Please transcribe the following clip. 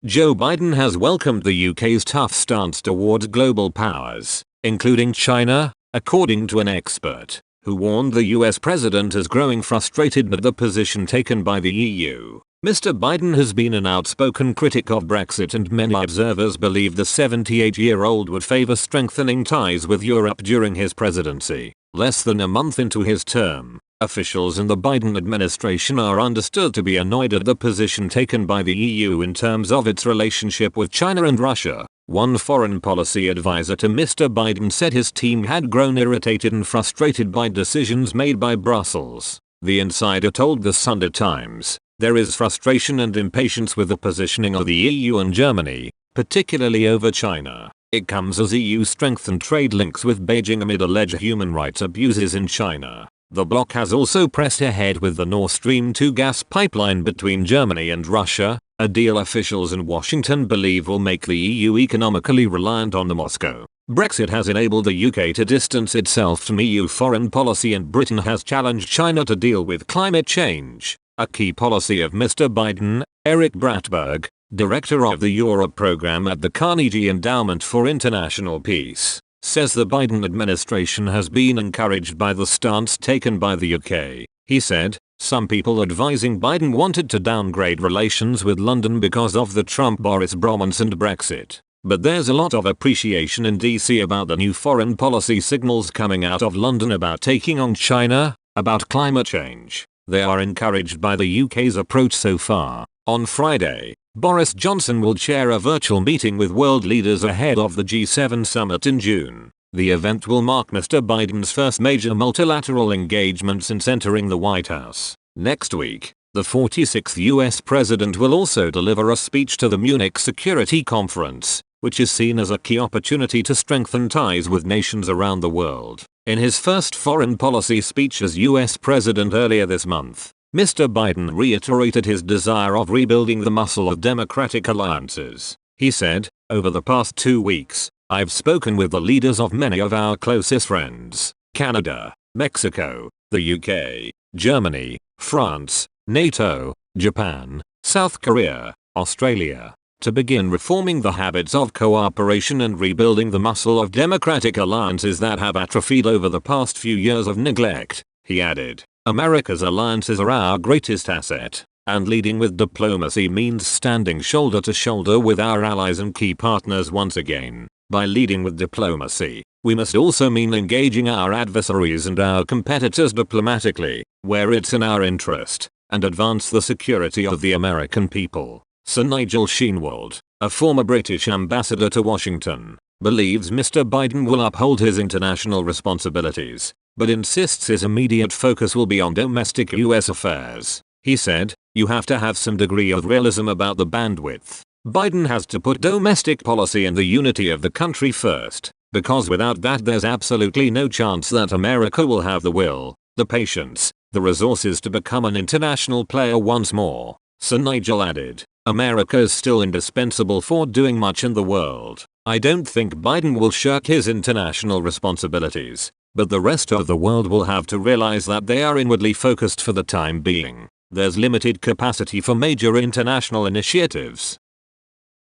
Joe Biden has welcomed the UK's tough stance towards global powers, including China, according to an expert, who warned the US president is growing frustrated at the position taken by the EU. Mr. Biden has been an outspoken critic of Brexit, and many observers believe the 78-year-old would favor strengthening ties with Europe during his presidency. Less than a month into his term, officials in the Biden administration are understood to be annoyed at the position taken by the EU in terms of its relationship with China and Russia. One foreign policy advisor to Mr. Biden said his team had grown irritated and frustrated by decisions made by Brussels. The insider told the Sunday Times, "There is frustration and impatience with the positioning of the EU and Germany, particularly over China. It comes as EU strengthened trade links with Beijing amid alleged human rights abuses in China." The bloc has also pressed ahead with the Nord Stream 2 gas pipeline between Germany and Russia, a deal officials in Washington believe will make the EU economically reliant on Moscow. Brexit has enabled the UK to distance itself from EU foreign policy, and Britain has challenged China to deal with climate change, a key policy of Mr. Biden. Eric Bratberg, director of the Europe program at the Carnegie Endowment for International Peace, says the Biden administration has been encouraged by the stance taken by the UK. He said, "Some people advising Biden wanted to downgrade relations with London because of the Trump-Boris bromance and Brexit. But there's a lot of appreciation in DC about the new foreign policy signals coming out of London about taking on China, about climate change. They are encouraged by the UK's approach so far." On Friday, Boris Johnson will chair a virtual meeting with world leaders ahead of the G7 summit in June. The event will mark Mr. Biden's first major multilateral engagement since entering the White House. Next week, the 46th US president will also deliver a speech to the Munich Security Conference, which is seen as a key opportunity to strengthen ties with nations around the world. In his first foreign policy speech as US president earlier this month, Mr. Biden reiterated his desire of rebuilding the muscle of democratic alliances. He said, "Over the past 2 weeks, I've spoken with the leaders of many of our closest friends: Canada, Mexico, the UK, Germany, France, NATO, Japan, South Korea, Australia, to begin reforming the habits of cooperation and rebuilding the muscle of democratic alliances that have atrophied over the past few years of neglect." He added, "America's alliances are our greatest asset, and leading with diplomacy means standing shoulder to shoulder with our allies and key partners once again. By leading with diplomacy, we must also mean engaging our adversaries and our competitors diplomatically, where it's in our interest, and advance the security of the American people." Sir Nigel Sheinwald, a former British ambassador to Washington, believes Mr. Biden will uphold his international responsibilities, but insists his immediate focus will be on domestic US affairs. He said, "You have to have some degree of realism about the bandwidth. Biden has to put domestic policy and the unity of the country first, because without that there's absolutely no chance that America will have the will, the patience, the resources to become an international player once more." Sir Nigel added, "America is still indispensable for doing much in the world. I don't think Biden will shirk his international responsibilities, but the rest of the world will have to realize that they are inwardly focused for the time being. There's limited capacity for major international initiatives."